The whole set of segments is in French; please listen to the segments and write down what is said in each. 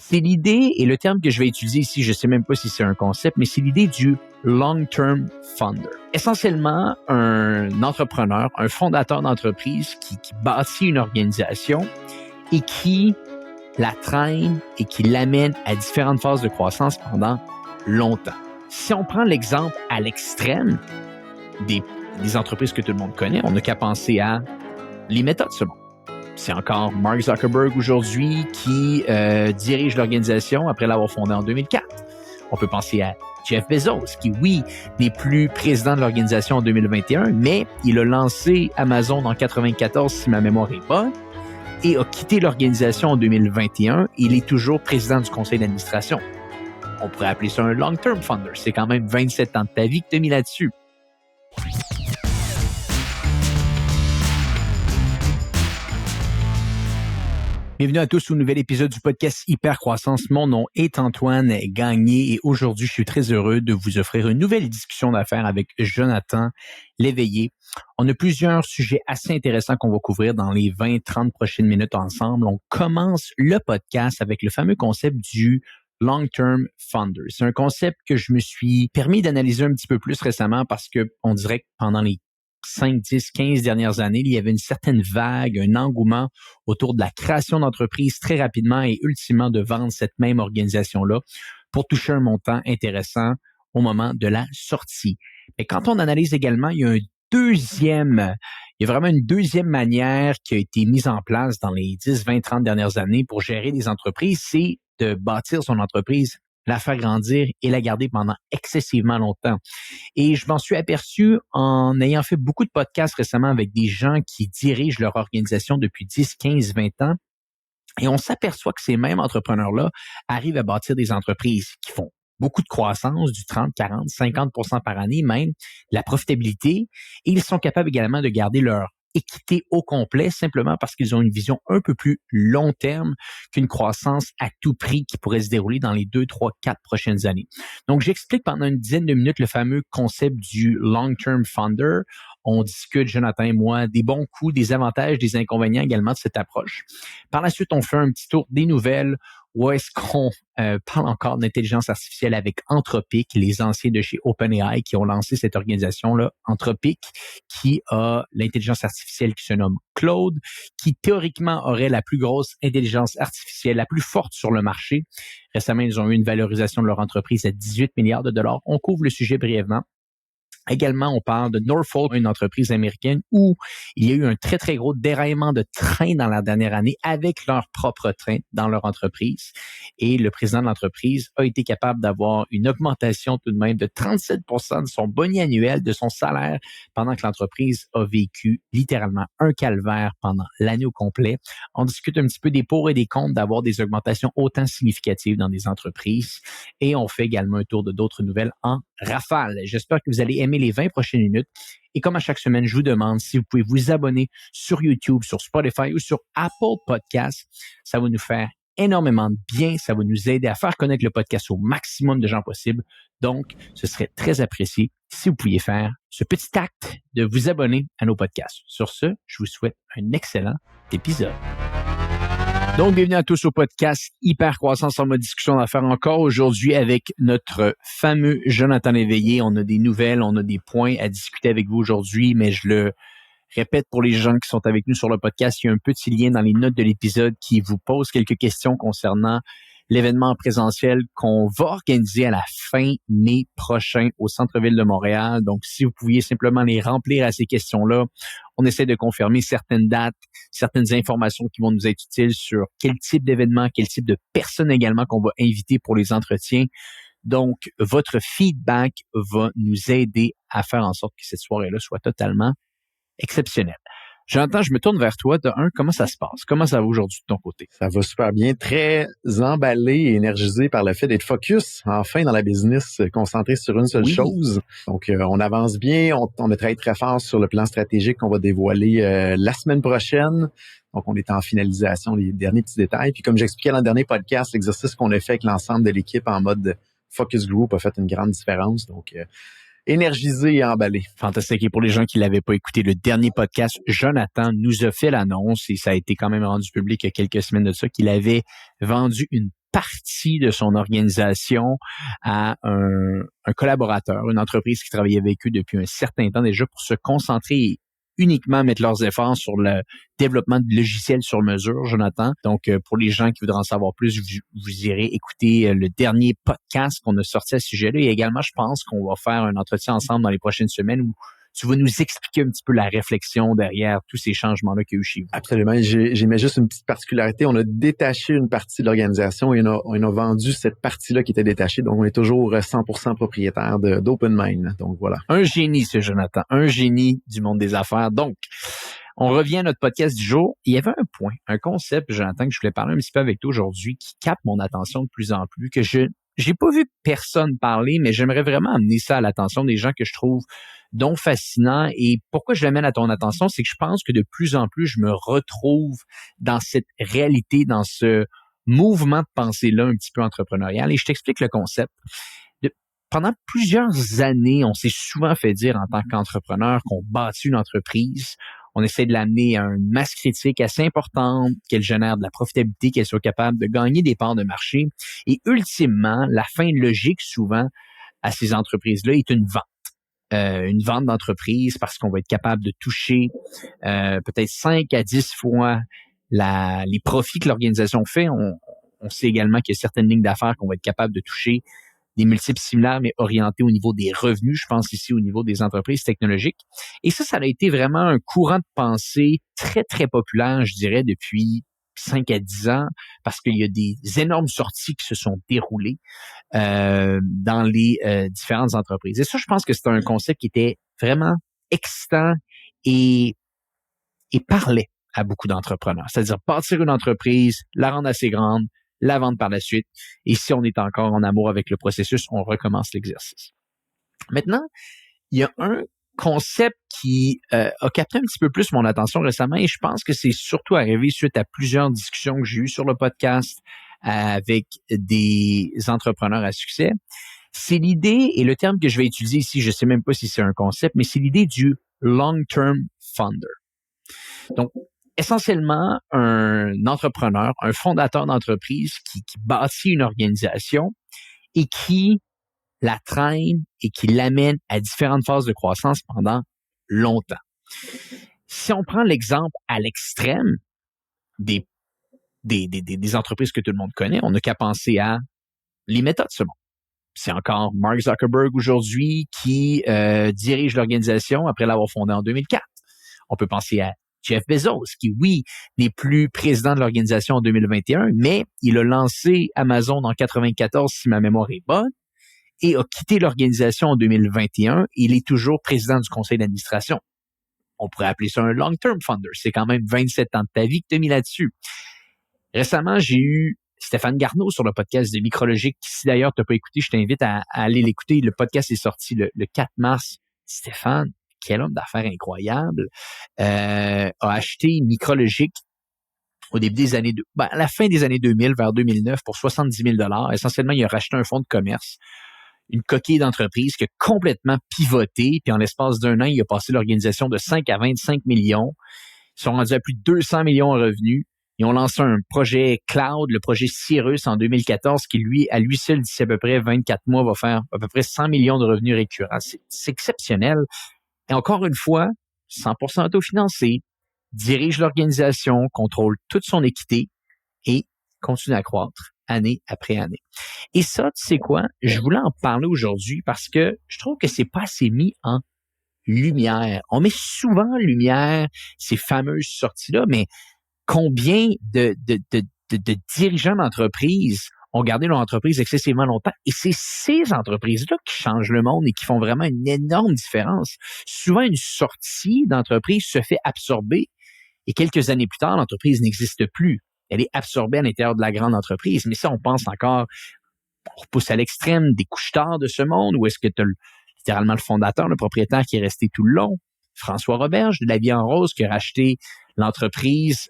C'est l'idée, et le terme que je vais utiliser ici, je ne sais même pas si c'est un concept, mais c'est l'idée du long-term founder. Essentiellement, un entrepreneur, un fondateur d'entreprise qui bâtit une organisation et qui la traîne et qui l'amène à différentes phases de croissance pendant longtemps. Si on prend l'exemple à l'extrême des entreprises que tout le monde connaît, on n'a qu'à penser à les méthodes ce monde. C'est encore Mark Zuckerberg aujourd'hui qui dirige l'organisation après l'avoir fondée en 2004. On peut penser à Jeff Bezos, qui, oui, n'est plus président de l'organisation en 2021, mais il a lancé Amazon en 1994, si ma mémoire est bonne, et a quitté l'organisation en 2021. Il est toujours président du conseil d'administration. On pourrait appeler ça un long-term founder. C'est quand même 27 ans de ta vie que tu as mis là-dessus. Bienvenue à tous au nouvel épisode du podcast Hypercroissance. Mon nom est Antoine Gagné et aujourd'hui, je suis très heureux de vous offrir une nouvelle discussion d'affaires avec Jonathan Léveillé. On a plusieurs sujets assez intéressants qu'on va couvrir dans les 20-30 prochaines minutes ensemble. On commence le podcast avec le fameux concept du long-term founder. C'est un concept que je me suis permis d'analyser un petit peu plus récemment parce que on dirait que pendant les 5, 10, 15 dernières années, il y avait une certaine vague, un engouement autour de la création d'entreprises très rapidement et ultimement de vendre cette même organisation-là pour toucher un montant intéressant au moment de la sortie. Mais quand on analyse également, il y a vraiment une deuxième manière qui a été mise en place dans les 10, 20, 30 dernières années pour gérer des entreprises, c'est de bâtir son entreprise, la faire grandir et la garder pendant excessivement longtemps. Et je m'en suis aperçu en ayant fait beaucoup de podcasts récemment avec des gens qui dirigent leur organisation depuis 10, 15, 20 ans. Et on s'aperçoit que ces mêmes entrepreneurs-là arrivent à bâtir des entreprises qui font beaucoup de croissance, du 30, 40, 50% par année même, de la profitabilité. Et ils sont capables également de garder leur équité au complet simplement parce qu'ils ont une vision un peu plus long terme qu'une croissance à tout prix qui pourrait se dérouler dans les 2, 3, 4 prochaines années. Donc, j'explique pendant une dizaine de minutes le fameux concept du long-term founder. On discute, Jonathan et moi, des bons coups, des avantages, des inconvénients également de cette approche. Par la suite, on fait un petit tour des nouvelles. Où est-ce qu'on parle encore d'intelligence artificielle avec Anthropic, les anciens de chez OpenAI qui ont lancé cette organisation-là, Anthropic, qui a l'intelligence artificielle qui se nomme Claude, qui théoriquement aurait la plus grosse intelligence artificielle, la plus forte sur le marché. Récemment, ils ont eu une valorisation de leur entreprise à 18 milliards de dollars. On couvre le sujet brièvement. Également, on parle de Norfolk, une entreprise américaine où il y a eu un très, très gros déraillement de trains dans la dernière année avec leur propre train dans leur entreprise. Et le président de l'entreprise a été capable d'avoir une augmentation tout de même de 37% de son boni annuel, de son salaire, pendant que l'entreprise a vécu littéralement un calvaire pendant l'année au complet. On discute un petit peu des pour et des contre d'avoir des augmentations autant significatives dans des entreprises. Et on fait également un tour de d'autres nouvelles en rafale. J'espère que vous allez aimer les 20 prochaines minutes. Et comme à chaque semaine, je vous demande si vous pouvez vous abonner sur YouTube, sur Spotify ou sur Apple Podcasts. Ça va nous faire énormément de bien. Ça va nous aider à faire connaître le podcast au maximum de gens possible. Donc, ce serait très apprécié si vous pouviez faire ce petit acte de vous abonner à nos podcasts. Sur ce, je vous souhaite un excellent épisode. Donc, bienvenue à tous au podcast Hypercroissance en mode discussion d'affaires encore aujourd'hui avec notre fameux Jonathan Léveillé. On a des nouvelles, on a des points à discuter avec vous aujourd'hui, mais je le répète pour les gens qui sont avec nous sur le podcast, il y a un petit lien dans les notes de l'épisode qui vous pose quelques questions concernant l'événement en présentiel qu'on va organiser à la fin mai prochain au centre-ville de Montréal. Donc, si vous pouviez simplement les remplir à ces questions-là, on essaie de confirmer certaines dates, certaines informations qui vont nous être utiles sur quel type d'événement, quel type de personnes également qu'on va inviter pour les entretiens. Donc, votre feedback va nous aider à faire en sorte que cette soirée-là soit totalement exceptionnelle. Jonathan, je me tourne vers toi. De un, comment ça se passe? Comment ça va aujourd'hui de ton côté? Ça va super bien. Très emballé et énergisé par le fait d'être focus, enfin, dans la business, concentré sur une seule chose. Donc, on avance bien. On a travaillé très fort sur le plan stratégique qu'on va dévoiler la semaine prochaine. Donc, on est en finalisation des derniers petits détails. Puis, comme j'expliquais dans le dernier podcast, l'exercice qu'on a fait avec l'ensemble de l'équipe en mode focus group a fait une grande différence. Donc, énergisé et emballé. Fantastique. Et pour les gens qui l'avaient pas écouté, le dernier podcast, Jonathan nous a fait l'annonce et ça a été quand même rendu public il y a quelques semaines de ça qu'il avait vendu une partie de son organisation à un collaborateur, une entreprise qui travaillait avec eux depuis un certain temps déjà pour se concentrer et uniquement mettre leurs efforts sur le développement de logiciels sur mesure, Jonathan. Donc, pour les gens qui voudraient en savoir plus, vous irez écouter le dernier podcast qu'on a sorti à ce sujet-là. Et également, je pense qu'on va faire un entretien ensemble dans les prochaines semaines où tu vas nous expliquer un petit peu la réflexion derrière tous ces changements-là qu'il y a eu chez vous. Absolument. J'ai mis juste une petite particularité. On a détaché une partie de l'organisation et on a vendu cette partie-là qui était détachée. Donc, on est toujours 100% propriétaire d'OpenMind. Donc, voilà. Un génie, ce Jonathan. Un génie du monde des affaires. Donc, on revient à notre podcast du jour. Il y avait un point, un concept, Jonathan, que je voulais parler un petit peu avec toi aujourd'hui qui capte mon attention de plus en plus, que j'ai pas vu personne parler, mais j'aimerais vraiment amener ça à l'attention des gens que je trouve donc fascinant. Et pourquoi je l'amène à ton attention, c'est que je pense que de plus en plus, je me retrouve dans cette réalité, dans ce mouvement de pensée-là un petit peu entrepreneurial. Et je t'explique le concept. Pendant plusieurs années, on s'est souvent fait dire en tant qu'entrepreneur qu'on bâtit une entreprise. On essaie de l'amener à une masse critique assez importante, qu'elle génère de la profitabilité, qu'elle soit capable de gagner des parts de marché. Et ultimement, la fin logique souvent à ces entreprises-là est une vente. Une vente d'entreprise parce qu'on va être capable de toucher peut-être 5 à 10 fois les profits que l'organisation fait. On sait également qu'il y a certaines lignes d'affaires qu'on va être capable de toucher des multiples similaires, mais orientés au niveau des revenus, je pense ici au niveau des entreprises technologiques. Et ça a été vraiment un courant de pensée très, très populaire, je dirais, depuis 5 à 10 ans, parce qu'il y a des énormes sorties qui se sont déroulées dans les différentes entreprises. Et ça, je pense que c'est un concept qui était vraiment excitant et parlait à beaucoup d'entrepreneurs. C'est-à-dire bâtir une entreprise, la rendre assez grande, la vendre par la suite. Et si on est encore en amour avec le processus, on recommence l'exercice. Maintenant, il y a un concept qui a capté un petit peu plus mon attention récemment et je pense que c'est surtout arrivé suite à plusieurs discussions que j'ai eues sur le podcast avec des entrepreneurs à succès. C'est l'idée, et le terme que je vais utiliser ici, je ne sais même pas si c'est un concept, mais c'est l'idée du long-term founder. Donc, essentiellement, un entrepreneur, un fondateur d'entreprise qui bâtit une organisation et qui la traîne et qui l'amène à différentes phases de croissance pendant longtemps. Si on prend l'exemple à l'extrême des entreprises que tout le monde connaît, on n'a qu'à penser à les méthodes ce monde. C'est encore Mark Zuckerberg aujourd'hui qui dirige l'organisation après l'avoir fondée en 2004. On peut penser à Jeff Bezos, qui, oui, n'est plus président de l'organisation en 2021, mais il a lancé Amazon en 94, si ma mémoire est bonne, et a quitté l'organisation en 2021. Il est toujours président du conseil d'administration. On pourrait appeler ça un long-term founder. C'est quand même 27 ans de ta vie que tu as mis là-dessus. Récemment, j'ai eu Stéphane Garneau sur le podcast de Micrologique. Si d'ailleurs tu n'as pas écouté, je t'invite à aller l'écouter. Le podcast est sorti le 4 mars. Stéphane, quel homme d'affaires incroyable, a acheté Micrologique au début des années, à la fin des années 2000, vers 2009, pour 70 000 $. Essentiellement, il a racheté un fonds de commerce, une coquille d'entreprise qui a complètement pivoté, puis en l'espace d'un an, il a passé l'organisation de 5 à 25 millions. Ils sont rendus à plus de 200 millions en revenus. Ils ont lancé un projet cloud, le projet Cyrus en 2014, qui lui, à lui seul, d'ici à peu près 24 mois, va faire à peu près 100 millions de revenus récurrents. C'est exceptionnel. Et encore une fois, 100% autofinancé, dirige l'organisation, contrôle toute son équité et continue à croître année après année. Et ça, tu sais quoi? Je voulais en parler aujourd'hui parce que je trouve que c'est pas assez mis en lumière. On met souvent en lumière ces fameuses sorties-là, mais combien de dirigeants d'entreprise ont gardé leur entreprise excessivement longtemps? Et c'est ces entreprises-là qui changent le monde et qui font vraiment une énorme différence. Souvent, une sortie d'entreprise se fait absorber et quelques années plus tard, l'entreprise n'existe plus. Elle est absorbée à l'intérieur de la grande entreprise. Mais ça, on pense encore, on repousse à l'extrême des couche-tard de ce monde, où est-ce que tu as littéralement le fondateur, le propriétaire qui est resté tout le long, François Roberge de La Vie en Rose, qui a racheté l'entreprise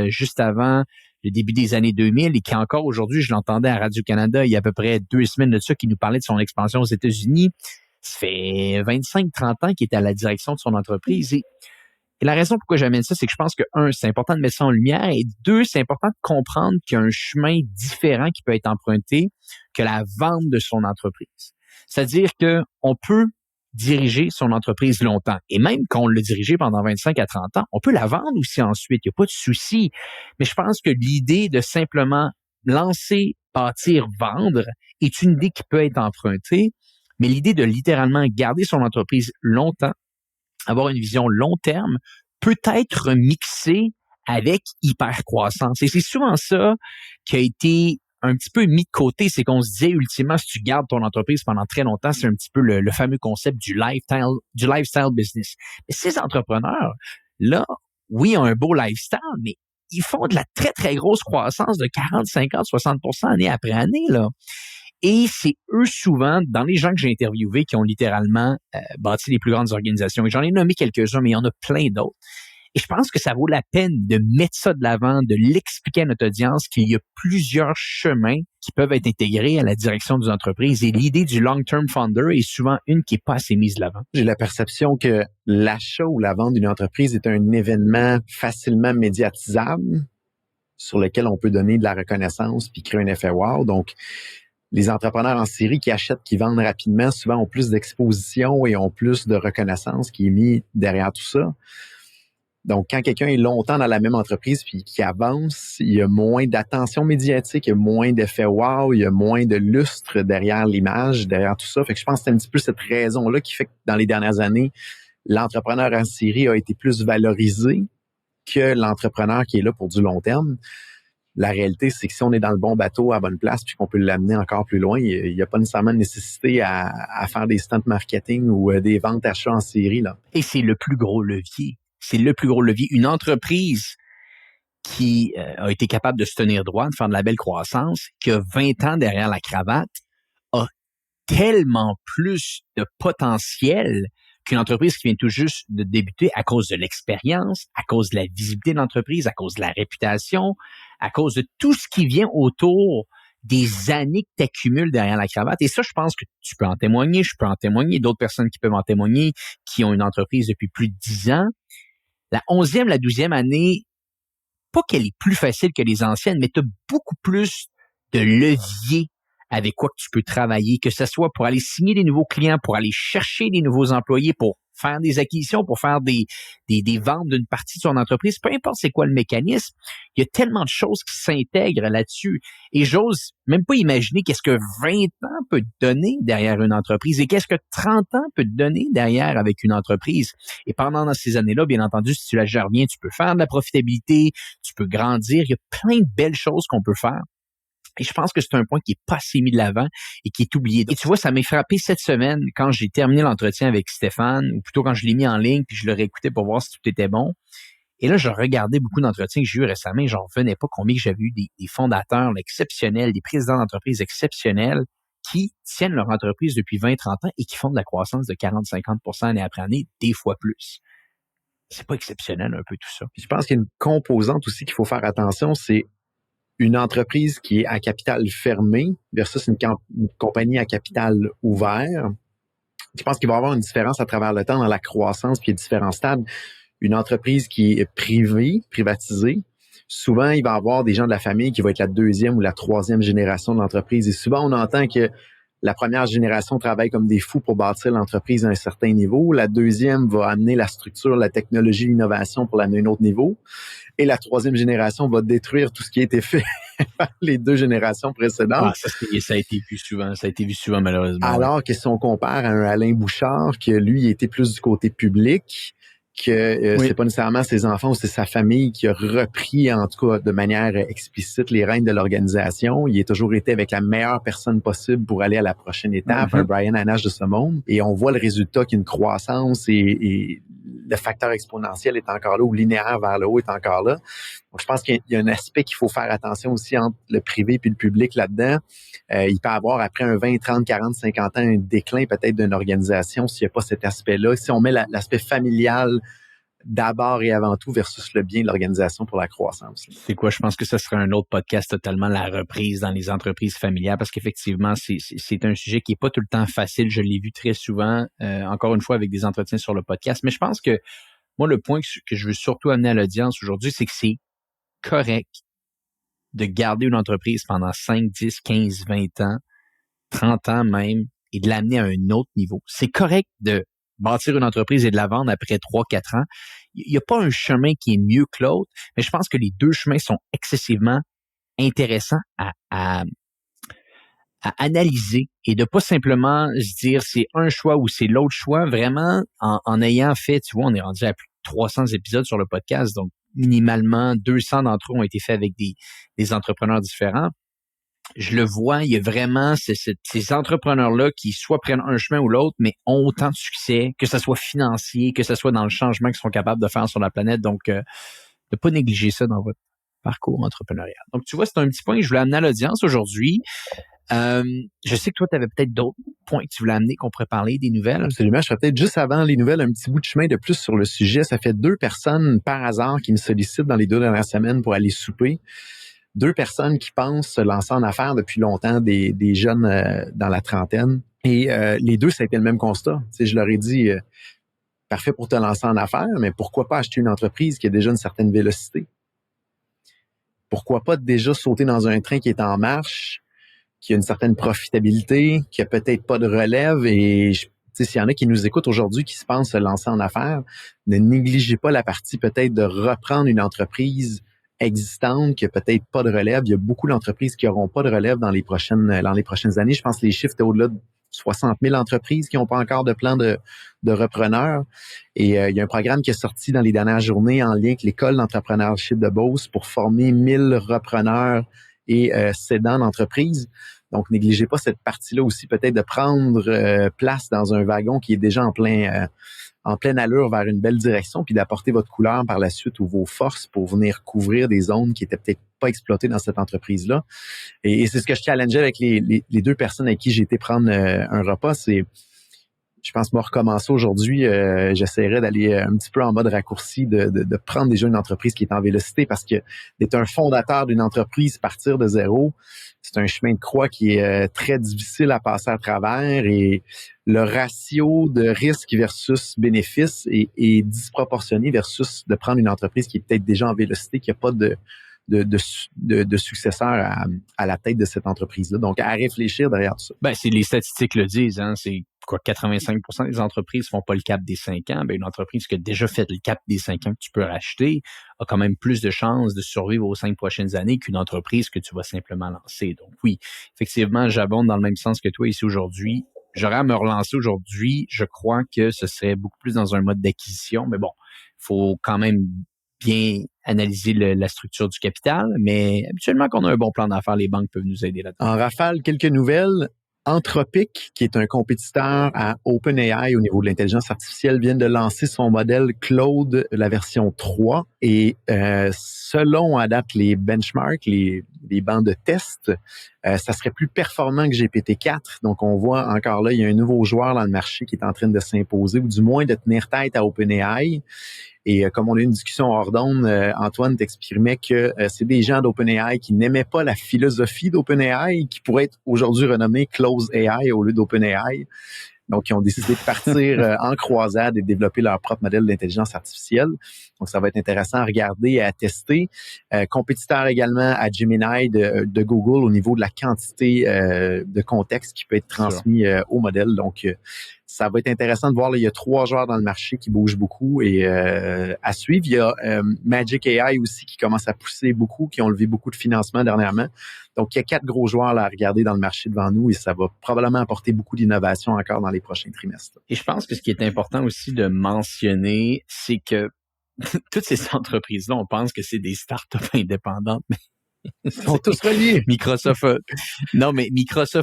juste avant le début des années 2000 et qui encore aujourd'hui, je l'entendais à Radio-Canada il y a à peu près 2 semaines de ça, qui nous parlait de son expansion aux États-Unis. Ça fait 25-30 ans qu'il est à la direction de son entreprise. Et Et la raison pourquoi j'amène ça, c'est que je pense que, un, c'est important de mettre ça en lumière et deux, c'est important de comprendre qu'il y a un chemin différent qui peut être emprunté que la vente de son entreprise. C'est-à-dire que on peut diriger son entreprise longtemps. Et même quand on l'a dirigée pendant 25 à 30 ans, on peut la vendre aussi ensuite. Il n'y a pas de souci. Mais je pense que l'idée de simplement lancer, bâtir, vendre est une idée qui peut être empruntée. Mais l'idée de littéralement garder son entreprise longtemps, avoir une vision long terme, peut être mixée avec hyper-croissance. Et c'est souvent ça qui a été un petit peu mis de côté, c'est qu'on se disait ultimement, si tu gardes ton entreprise pendant très longtemps, c'est un petit peu le fameux concept du lifestyle business. Mais ces entrepreneurs, là, oui, ont un beau lifestyle, mais ils font de la très, très grosse croissance de 40, 50, 60% année après année, là. Et c'est eux souvent, dans les gens que j'ai interviewés, qui ont littéralement bâti les plus grandes organisations. Et j'en ai nommé quelques-uns, mais il y en a plein d'autres. Et je pense que ça vaut la peine de mettre ça de l'avant, de l'expliquer à notre audience qu'il y a plusieurs chemins qui peuvent être intégrés à la direction d'une entreprise. Et l'idée du long-term founder est souvent une qui n'est pas assez mise de l'avant. J'ai la perception que l'achat ou la vente d'une entreprise est un événement facilement médiatisable sur lequel on peut donner de la reconnaissance puis créer un effet wow. Donc, les entrepreneurs en série qui achètent, qui vendent rapidement, souvent ont plus d'exposition et ont plus de reconnaissance qui est mis derrière tout ça. Donc, quand quelqu'un est longtemps dans la même entreprise puis qui avance, il y a moins d'attention médiatique, il y a moins d'effet wow, il y a moins de lustre derrière l'image, derrière tout ça. Fait que je pense que c'est un petit peu cette raison-là qui fait que dans les dernières années, l'entrepreneur en série a été plus valorisé que l'entrepreneur qui est là pour du long terme. La réalité, c'est que si on est dans le bon bateau, à la bonne place, puis qu'on peut l'amener encore plus loin, il n'y a pas nécessairement de nécessité à faire des stunts marketing ou des ventes achats en série, là. Et c'est le plus gros levier. C'est le plus gros levier. Une entreprise qui a été capable de se tenir droit, de faire de la belle croissance, qui a 20 ans derrière la cravate, a tellement plus de potentiel qu'une entreprise qui vient tout juste de débuter à cause de l'expérience, à cause de la visibilité de l'entreprise, à cause de la réputation, à cause de tout ce qui vient autour des années que tu accumules derrière la cravate. Et ça, je pense que tu peux en témoigner, je peux en témoigner, d'autres personnes qui peuvent en témoigner, qui ont une entreprise depuis plus de 10 ans. La 11e, la 12e année, pas qu'elle est plus facile que les anciennes, mais tu as beaucoup plus de leviers avec quoi que tu peux travailler, que ce soit pour aller signer des nouveaux clients, pour aller chercher des nouveaux employés, pour faire des acquisitions, pour faire des ventes d'une partie de son entreprise, peu importe c'est quoi le mécanisme, il y a tellement de choses qui s'intègrent là-dessus. Et j'ose même pas imaginer qu'est-ce que 20 ans peut te donner derrière une entreprise et qu'est-ce que 30 ans peut te donner derrière avec une entreprise. Et pendant ces années-là, bien entendu, si tu la gères bien, tu peux faire de la profitabilité, tu peux grandir, il y a plein de belles choses qu'on peut faire. Et je pense que c'est un point qui est pas assez mis de l'avant et qui est oublié. Et tu vois, ça m'est frappé cette semaine quand j'ai terminé l'entretien avec Stéphane, ou plutôt quand je l'ai mis en ligne puis je le réécoutais pour voir si tout était bon. Et là, je regardais beaucoup d'entretiens que j'ai eu récemment et j'en revenais pas combien que j'avais eu des fondateurs là, exceptionnels, des présidents d'entreprises exceptionnels qui tiennent leur entreprise depuis 20-30 ans et qui font de la croissance de 40-50% année après année, des fois plus. C'est pas exceptionnel un peu tout ça. Puis je pense qu'il y a une composante aussi qu'il faut faire attention, c'est une entreprise qui est à capital fermé versus une compagnie à capital ouvert. Je pense qu'il va y avoir une différence à travers le temps dans la croissance puis les différents stades. Une entreprise qui est privée, privatisée, souvent, il va y avoir des gens de la famille qui vont être la deuxième ou la troisième génération de l'entreprise. Et souvent, on entend que la première génération travaille comme des fous pour bâtir l'entreprise à un certain niveau. La deuxième va amener la structure, la technologie, l'innovation pour l'amener à un autre niveau. Et la troisième génération va détruire tout ce qui a été fait par les deux générations précédentes. Ça a été vu souvent malheureusement. Alors que si on compare à un Alain Bouchard, que lui était plus du côté public, que c'est pas nécessairement ses enfants ou c'est sa famille qui a repris, en tout cas de manière explicite, les rênes de l'organisation. Il a toujours été avec la meilleure personne possible pour aller à la prochaine étape, un Brian Hannasch de ce monde. Et on voit le résultat qu'il y a une croissance et le facteur exponentiel est encore là, ou linéaire vers le haut est encore là. Donc, je pense qu'il y a un aspect qu'il faut faire attention aussi entre le privé et le public là-dedans. Il peut y avoir, après un 20, 30, 40, 50 ans, un déclin peut-être d'une organisation s'il n'y a pas cet aspect-là. Si on met l'aspect familial d'abord et avant tout versus le bien de l'organisation pour la croissance. C'est quoi? Je pense que ce serait un autre podcast totalement, la reprise dans les entreprises familiales, parce qu'effectivement, c'est un sujet qui est pas tout le temps facile. Je l'ai vu très souvent, encore une fois, avec des entretiens sur le podcast. Mais je pense que Moi, le point que je veux surtout amener à l'audience aujourd'hui, c'est que c'est correct de garder une entreprise pendant 5, 10, 15, 20 ans, 30 ans même, et de l'amener à un autre niveau. C'est correct de bâtir une entreprise et de la vendre après 3, 4 ans. Il n'y a pas un chemin qui est mieux que l'autre, mais je pense que les deux chemins sont excessivement intéressants à analyser et de pas simplement se dire c'est un choix ou c'est l'autre choix, vraiment en ayant fait, tu vois, on est rendu à plus de 300 épisodes sur le podcast, donc minimalement 200 d'entre eux ont été faits avec des entrepreneurs différents. Je le vois, il y a vraiment ces entrepreneurs-là qui soit prennent un chemin ou l'autre, mais ont autant de succès, que ce soit financier, que ce soit dans le changement qu'ils sont capables de faire sur la planète. Donc, ne pas négliger ça dans votre parcours entrepreneurial. Donc, tu vois, c'est un petit point que je voulais amener à l'audience aujourd'hui. Je sais que toi, tu avais peut-être d'autres points que tu voulais amener, qu'on pourrait parler, des nouvelles. Absolument. Je ferais peut-être juste avant les nouvelles un petit bout de chemin de plus sur le sujet. Ça fait 2 personnes par hasard qui me sollicitent dans les 2 dernières semaines pour aller souper. 2 personnes qui pensent se lancer en affaires depuis longtemps, des jeunes dans la trentaine. Et les 2, ça a été le même constat. Tu sais, je leur ai dit, parfait pour te lancer en affaires, mais pourquoi pas acheter une entreprise qui a déjà une certaine vélocité? Pourquoi pas déjà sauter dans un train qui est en marche, qui a une certaine profitabilité, qui a peut-être pas de relève et s'il y en a qui nous écoutent aujourd'hui qui se pensent se lancer en affaires, ne négligez pas la partie peut-être de reprendre une entreprise existante qui a peut-être pas de relève. Il y a beaucoup d'entreprises qui n'auront pas de relève dans les prochaines années. Je pense que les chiffres étaient au-delà de 60 000 entreprises qui n'ont pas encore de plan de repreneurs. Et il y a un programme qui est sorti dans les dernières journées en lien avec l'école d'entrepreneurship de Beauce pour former 1000 repreneurs et cédants d'entreprise. Donc, négligez pas cette partie-là aussi, peut-être de prendre place dans un wagon qui est déjà en pleine allure vers une belle direction, puis d'apporter votre couleur par la suite ou vos forces pour venir couvrir des zones qui étaient peut-être pas exploitées dans cette entreprise-là. Et c'est ce que je challengeais avec les 2 personnes avec qui j'ai été prendre un repas, c'est je pense moi recommencer aujourd'hui, j'essaierai d'aller un petit peu en mode raccourci, de prendre déjà une entreprise qui est en vélocité parce que d'être un fondateur d'une entreprise, partir de zéro, c'est un chemin de croix qui est très difficile à passer à travers et le ratio de risque versus bénéfice est disproportionné versus de prendre une entreprise qui est peut-être déjà en vélocité, qui n'a pas de successeur à la tête de cette entreprise-là. Donc, à réfléchir derrière tout ça. Ben, c'est les statistiques le disent, hein. C'est quoi, 85% des entreprises font pas le cap des 5 ans. Ben, une entreprise qui a déjà fait le cap des 5 ans que tu peux racheter a quand même plus de chances de survivre aux 5 prochaines années qu'une entreprise que tu vas simplement lancer. Donc oui, effectivement, j'abonde dans le même sens que toi ici aujourd'hui. J'aurais à me relancer aujourd'hui. Je crois que ce serait beaucoup plus dans un mode d'acquisition. Mais bon, faut quand même bien analyser la structure du capital, mais habituellement, quand on a un bon plan d'affaires, les banques peuvent nous aider là-dedans. En rafale, quelques nouvelles. Anthropic, qui est un compétiteur à OpenAI au niveau de l'intelligence artificielle, vient de lancer son modèle Claude, la version 3. Et selon adapte les benchmarks, les bancs de test, ça serait plus performant que GPT-4. Donc, on voit encore là, il y a un nouveau joueur dans le marché qui est en train de s'imposer, ou du moins de tenir tête à OpenAI. Et comme on a eu une discussion hors d'onde, Antoine t'exprimait que c'est des gens d'OpenAI qui n'aimaient pas la philosophie d'OpenAI, qui pourrait être aujourd'hui renommée Close AI au lieu d'OpenAI. Donc, ils ont décidé de partir en croisade et de développer leur propre modèle d'intelligence artificielle. Donc, ça va être intéressant à regarder et à tester. Compétiteur également à Gemini de Google au niveau de la quantité de contexte qui peut être transmis au modèle. Donc, ça va être intéressant de voir. Là, il y a 3 joueurs dans le marché qui bougent beaucoup et à suivre. Il y a Magic AI aussi qui commence à pousser beaucoup, qui ont levé beaucoup de financement dernièrement. Donc, il y a 4 gros joueurs là, à regarder dans le marché devant nous et ça va probablement apporter beaucoup d'innovation encore dans les prochains trimestres. Et je pense que ce qui est important aussi de mentionner, c'est que toutes ces entreprises-là, on pense que c'est des startups indépendantes, mais ils sont tous reliés. Microsoft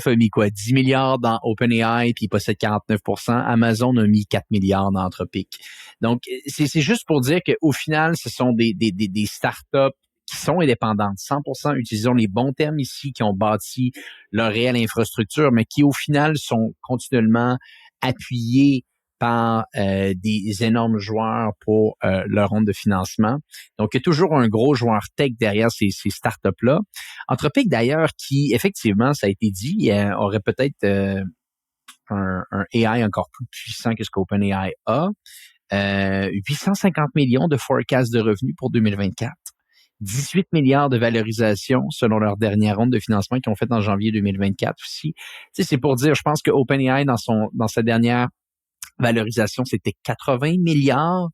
a mis quoi? 10 milliards dans OpenAI, puis il possède 49%. Amazon a mis 4 milliards dans Anthropic. Donc, c'est juste pour dire qu'au final, ce sont des startups qui sont indépendantes. 100%, utilisons les bons termes ici, qui ont bâti leur réelle infrastructure, mais qui au final sont continuellement appuyés par des énormes joueurs pour leur ronde de financement. Donc, il y a toujours un gros joueur tech derrière ces startups-là. Anthropic, d'ailleurs, qui, effectivement, ça a été dit, aurait peut-être un AI encore plus puissant que ce qu'OpenAI a. 850 millions de forecast de revenus pour 2024. 18 milliards de valorisation selon leur dernière ronde de financement qu'ils ont fait en janvier 2024 aussi. Tu sais, c'est pour dire, je pense que OpenAI, dans sa dernière valorisation, c'était 80 milliards.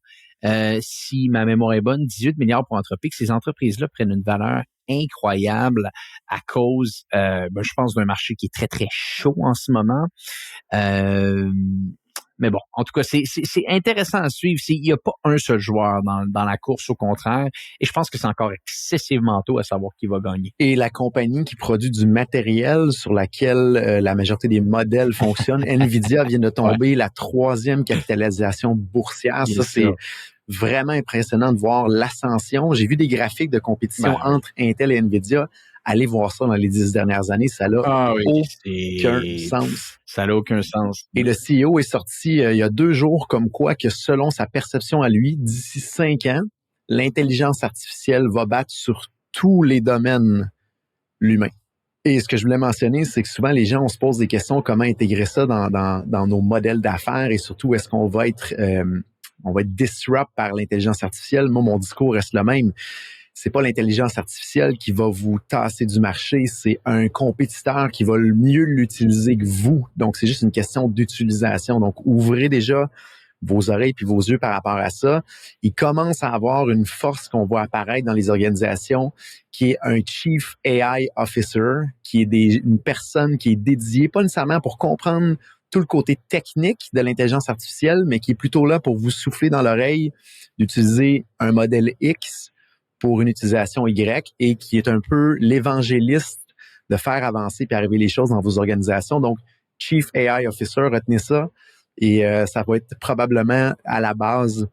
Si ma mémoire est bonne, 18 milliards pour Anthropic. Ces entreprises-là prennent une valeur incroyable à cause, je pense, d'un marché qui est très, très chaud en ce moment. Mais bon, en tout cas, c'est intéressant à suivre. Il n'y a pas un seul joueur dans la course, au contraire. Et je pense que c'est encore excessivement tôt à savoir qui va gagner. Et la compagnie qui produit du matériel sur laquelle la majorité des modèles fonctionnent, NVIDIA vient de tomber la 3e capitalisation boursière. Bien ça, c'est sûr. vraiment impressionnant de voir l'ascension. J'ai vu des graphiques de compétition entre Intel et NVIDIA. Allez voir ça dans les 10 dernières années. Ça n'a aucun sens. Ça n'a aucun sens. Et le CEO est sorti il y a 2 jours comme quoi que selon sa perception à lui, d'ici 5 ans, l'intelligence artificielle va battre sur tous les domaines l'humain. Et ce que je voulais mentionner, c'est que souvent les gens, on se pose des questions comment intégrer ça dans nos modèles d'affaires et surtout est-ce qu'on va être disrupt par l'intelligence artificielle. Moi, mon discours reste le même. C'est pas l'intelligence artificielle qui va vous tasser du marché, c'est un compétiteur qui va mieux l'utiliser que vous. Donc, c'est juste une question d'utilisation. Donc, ouvrez déjà vos oreilles puis vos yeux par rapport à ça. Il commence à avoir une force qu'on voit apparaître dans les organisations qui est un Chief AI Officer, qui est une personne qui est dédiée, pas nécessairement pour comprendre tout le côté technique de l'intelligence artificielle, mais qui est plutôt là pour vous souffler dans l'oreille d'utiliser un modèle X pour une utilisation Y et qui est un peu l'évangéliste de faire avancer puis arriver les choses dans vos organisations. Donc, Chief AI Officer, retenez ça. Et ça va être probablement à la base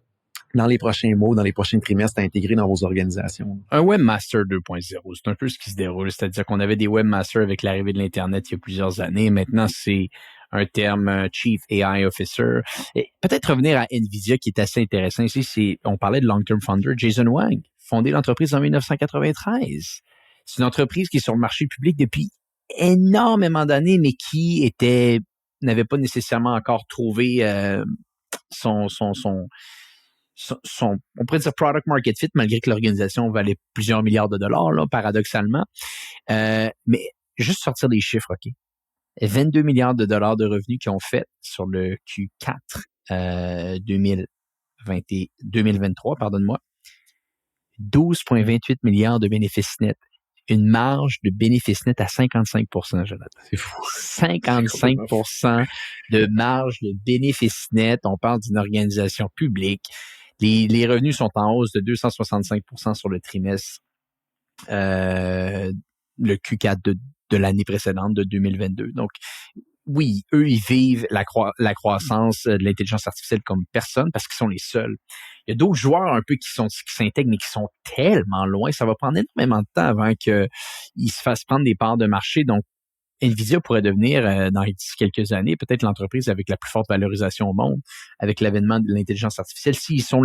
dans les prochains mois, dans les prochains trimestres à intégrer dans vos organisations. Un Webmaster 2.0, c'est un peu ce qui se déroule. C'est-à-dire qu'on avait des Webmasters avec l'arrivée de l'Internet il y a plusieurs années. Maintenant, c'est un terme Chief AI Officer. Et peut-être revenir à NVIDIA qui est assez intéressant ici. On parlait de Long-Term Founder, Jason Wang, fondé l'entreprise en 1993. C'est une entreprise qui est sur le marché public depuis énormément d'années, mais qui n'avait pas nécessairement encore trouvé on pourrait dire product market fit, malgré que l'organisation valait plusieurs milliards de dollars, là, paradoxalement. Mais juste sortir des chiffres, OK? 22 milliards de dollars de revenus qu'ils ont fait sur le Q4 2023, pardonne-moi. 12,28 milliards de bénéfices nets. Une marge de bénéfices nets à 55%, Jonathan. C'est fou. 55% de marge de bénéfices nets. On parle d'une organisation publique. Les revenus sont en hausse de 265% sur le trimestre, le Q4 de l'année précédente, de 2022. Donc, oui, eux, ils vivent la croissance de l'intelligence artificielle comme personne parce qu'ils sont les seuls. Il y a d'autres joueurs un peu qui s'intègrent, mais qui sont tellement loin. Ça va prendre énormément de temps avant qu'ils se fassent prendre des parts de marché. Donc, NVIDIA pourrait devenir, dans d'ici quelques années, peut-être l'entreprise avec la plus forte valorisation au monde, avec l'avènement de l'intelligence artificielle, s'ils sont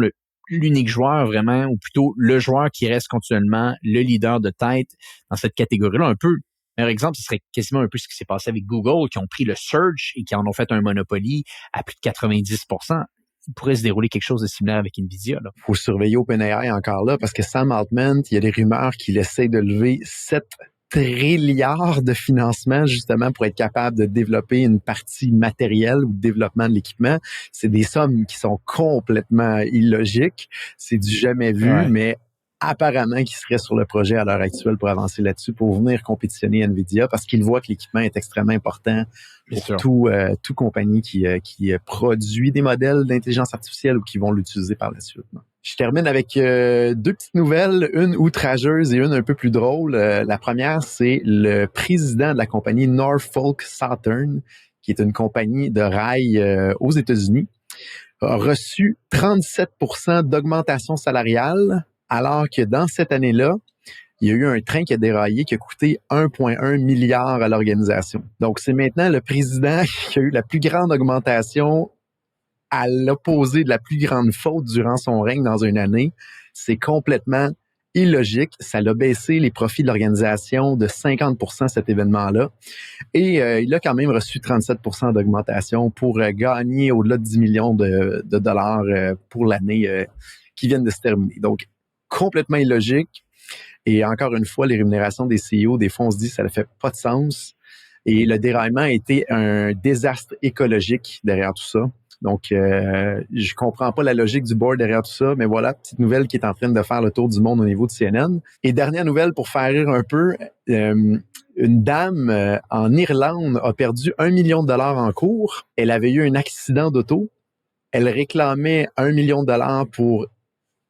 l'unique joueur vraiment, ou plutôt le joueur qui reste continuellement le leader de tête dans cette catégorie-là. Un peu, par exemple, ce serait quasiment un peu ce qui s'est passé avec Google, qui ont pris le search et qui en ont fait un monopoly à plus de 90%. Il pourrait se dérouler quelque chose de similaire avec NVIDIA. Il faut surveiller OpenAI encore là, parce que Sam Altman, il y a des rumeurs qu'il essaie de lever 7 trilliards de financement justement pour être capable de développer une partie matérielle ou de développement de l'équipement. C'est des sommes qui sont complètement illogiques. C'est du jamais vu, mais apparemment qui serait sur le projet à l'heure actuelle pour avancer là-dessus, pour venir compétitionner NVIDIA, parce qu'il voit que l'équipement est extrêmement important pour tout compagnie qui produit des modèles d'intelligence artificielle ou qui vont l'utiliser par la suite. Je termine avec 2 petites nouvelles, une outrageuse et une un peu plus drôle. La première, c'est le président de la compagnie Norfolk Southern, qui est une compagnie de rail aux États-Unis, a reçu 37% d'augmentation salariale, alors que dans cette année-là, il y a eu un train qui a déraillé qui a coûté 1,1 milliard à l'organisation. Donc, c'est maintenant le président qui a eu la plus grande augmentation à l'opposé de la plus grande faute durant son règne dans une année. C'est complètement illogique. Ça l'a baissé les profits de l'organisation de 50% cet événement-là. Et il a quand même reçu 37% d'augmentation pour gagner au-delà de 10 millions de dollars pour l'année qui vient de se terminer. Donc, complètement illogique. Et encore une fois, les rémunérations des CEO, des fois, on se dit ça ne fait pas de sens. Et le déraillement a été un désastre écologique derrière tout ça. Donc, je comprends pas la logique du board derrière tout ça, mais voilà, petite nouvelle qui est en train de faire le tour du monde au niveau de CNN. Et dernière nouvelle pour faire rire un peu, une dame en Irlande a perdu 1 million de dollars en cours. Elle avait eu un accident d'auto. Elle réclamait 1 million de dollars pour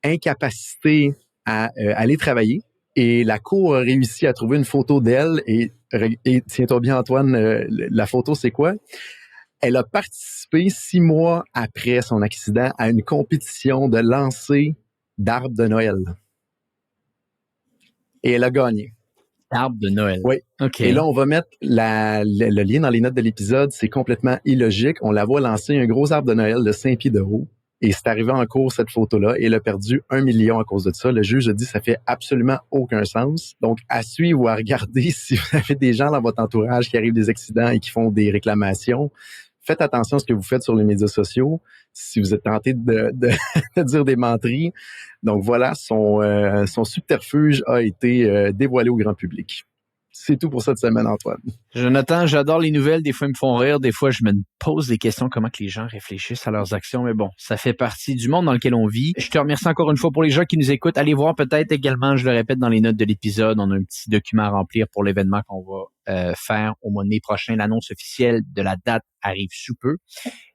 incapacité à aller travailler. Et la cour a réussi à trouver une photo d'elle. Et tiens-toi bien, Antoine, la photo, c'est quoi? Elle a participé 6 mois après son accident à une compétition de lancer d'arbres de Noël. Et elle a gagné. Arbre de Noël. Oui. OK. Et là, on va mettre le lien dans les notes de l'épisode. C'est complètement illogique. On la voit lancer un gros arbre de Noël de 5 pieds de haut. Et c'est arrivé en cours, cette photo-là, et elle a perdu 1 million à cause de ça. Le juge a dit que ça fait absolument aucun sens. Donc, à suivre ou à regarder, si vous avez des gens dans votre entourage qui arrivent des accidents et qui font des réclamations, faites attention à ce que vous faites sur les médias sociaux. Si vous êtes tenté de dire des menteries. Donc voilà, son subterfuge a été dévoilé au grand public. C'est tout pour cette semaine, Antoine. Jonathan, j'adore les nouvelles. Des fois, ils me font rire. Des fois, je me pose des questions comment que les gens réfléchissent à leurs actions. Mais bon, ça fait partie du monde dans lequel on vit. Je te remercie encore une fois pour les gens qui nous écoutent. Allez voir peut-être également, je le répète dans les notes de l'épisode, on a un petit document à remplir pour l'événement qu'on va faire au mois de mai prochain. L'annonce officielle de la date arrive sous peu.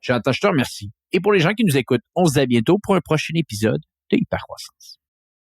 Jonathan, je te remercie. Et pour les gens qui nous écoutent, on se dit à bientôt pour un prochain épisode de Hypercroissance.